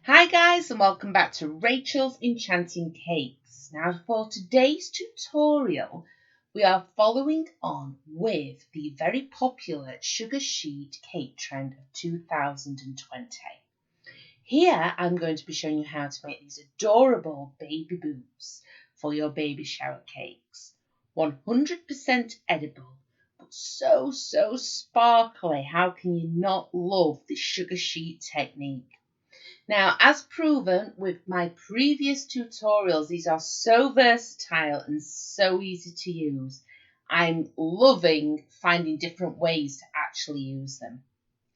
Hi guys, and welcome back to Rachel's Enchanting Cakes. Now for today's tutorial, we are following on with the very popular sugar sheet cake trend of 2020. Here I'm going to be showing you how to make these adorable baby boots for your baby shower cakes. 100% edible, but so sparkly. How can you not love this sugar sheet technique? Now, as proven with my previous tutorials, these are so versatile and so easy to use. I'm loving finding different ways to actually use them.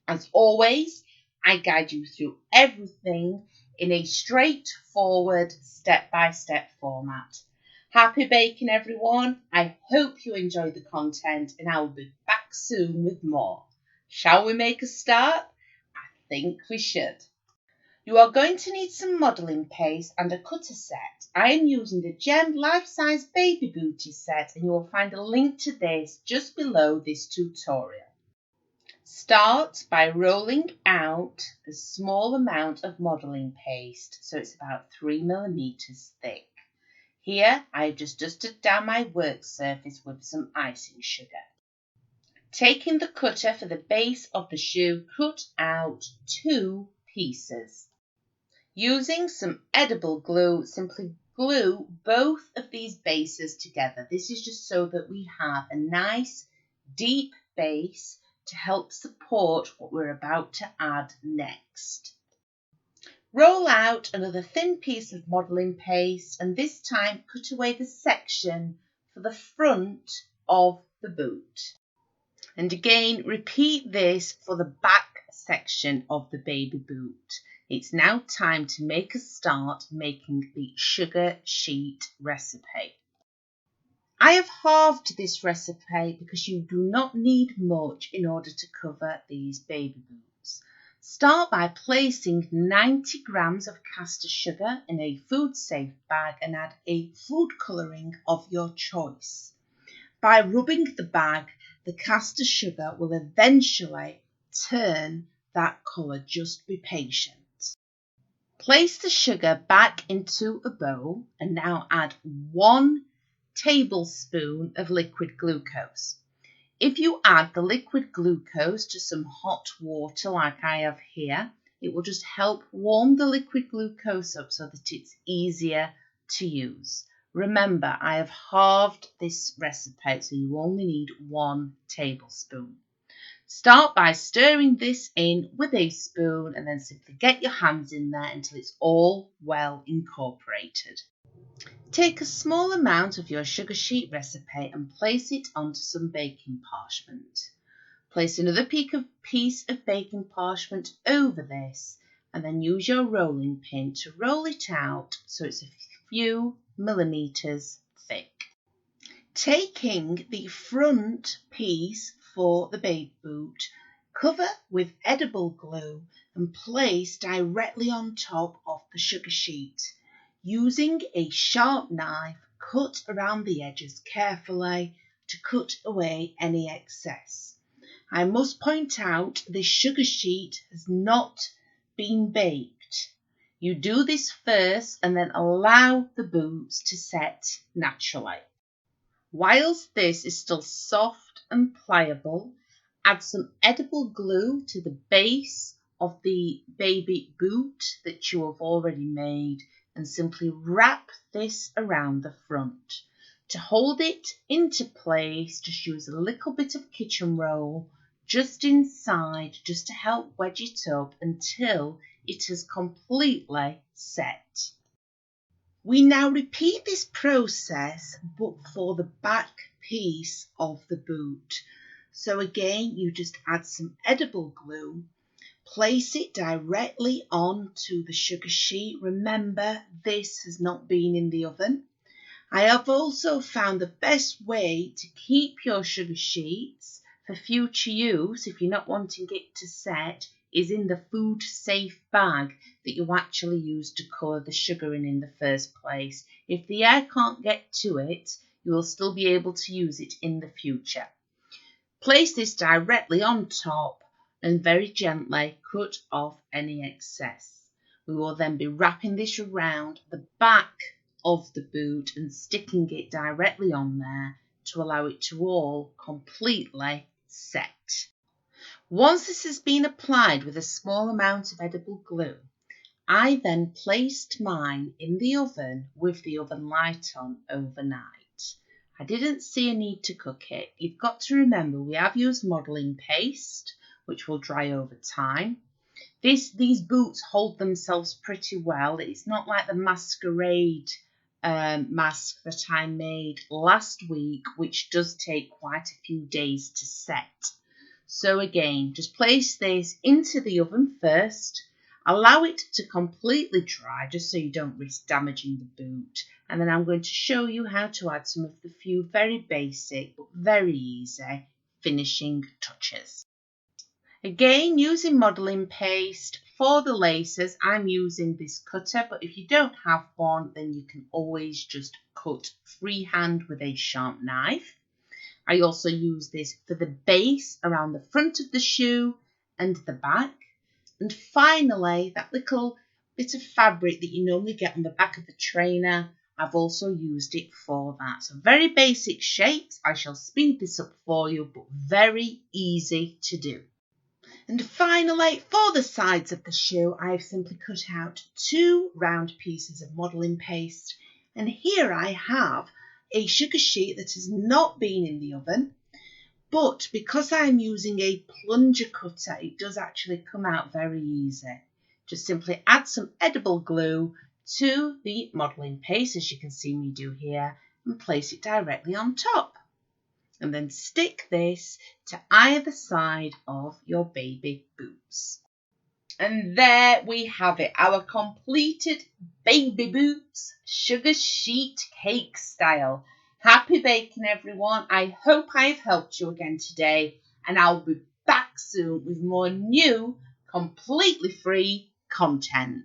As always, I guide you through everything in a straightforward step-by-step format. Happy baking, everyone. I hope you enjoyed the content, and I will be back soon with more. Shall we make a start? I think we should. You are going to need some modelling paste and a cutter set. I am using the Gem Life Size Baby Booty set, and you will find a link to this just below this tutorial. Start by rolling out a small amount of modelling paste, so it's about 3mm thick. Here I have just dusted down my work surface with some icing sugar. Taking the cutter for the base of the shoe, cut out 2 pieces. Using some edible glue, simply glue both of these bases together. This is just so that we have a nice deep base to help support what we're about to add next. Roll out another thin piece of modelling paste, and this time cut away the section for the front of the boot. And again, repeat this for the back section of the baby boot. It's now time to make a start making the sugar sheet recipe. I have halved this recipe because you do not need much in order to cover these baby boots. Start by placing 90 grams of caster sugar in a food safe bag and add a food colouring of your choice. By rubbing the bag, the caster sugar will eventually turn that colour. Just be patient. Place the sugar back into a bowl and now add 1 tablespoon of liquid glucose. If you add the liquid glucose to some hot water like I have here, it will just help warm the liquid glucose up so that it's easier to use. Remember, I have halved this recipe, so you only need 1 tablespoon. Start by stirring this in with a spoon and then simply get your hands in there until it's all well incorporated. Take a small amount of your sugar sheet recipe and place it onto some baking parchment. Place another piece of baking parchment over this and then use your rolling pin to roll it out so it's a few millimeters thick. Taking the front piece for the baby boot, cover with edible glue and place directly on top of the sugar sheet. Using a sharp knife, cut around the edges carefully to cut away any excess. I must point out this sugar sheet has not been baked. You do this first and then allow the boots to set naturally. Whilst this is still soft and pliable, add some edible glue to the base of the baby boot that you have already made and simply wrap this around the front. To hold it into place, just use a little bit of kitchen roll just inside, just to help wedge it up until it has completely set. We now repeat this process but for the back piece of the boot. So again, you just add some edible glue, place it directly onto the sugar sheet. Remember, this has not been in the oven. I have also found the best way to keep your sugar sheets for future use, if you're not wanting it to set, is in the food safe bag that you actually use to colour the sugar in the first place. If the air can't get to it, you will still be able to use it in the future. Place this directly on top and very gently cut off any excess. We will then be wrapping this around the back of the boot and sticking it directly on there to allow it to all completely set. Once this has been applied with a small amount of edible glue, I then placed mine in the oven with the oven light on overnight. I didn't see a need to cook it. You've got to remember we have used modelling paste, which will dry over time. These boots hold themselves pretty well. It's not like the masquerade mask that I made last week, which does take quite a few days to set. So again, just place this into the oven first. Allow it to completely dry just so you don't risk damaging the boot. And then I'm going to show you how to add some of the few very basic but very easy finishing touches. Again, using modelling paste for the laces, I'm using this cutter, but if you don't have one, then you can always just cut freehand with a sharp knife. I also use this for the base around the front of the shoe and the back. And finally, that little bit of fabric that you normally get on the back of the trainer, I've also used it for that. So very basic shapes. I shall speed this up for you, but very easy to do. And finally, for the sides of the shoe, I've simply cut out 2 round pieces of modelling paste. And here I have a sugar sheet that has not been in the oven. But because I'm using a plunger cutter, it does actually come out very easy. Just simply add some edible glue to the modelling paste, as you can see me do here, and place it directly on top. And then stick this to either side of your baby boots. And there we have it, our completed baby boots sugar sheet cake style. Happy baking, everyone. I hope I've helped you again today, and I'll be back soon with more new, completely free content.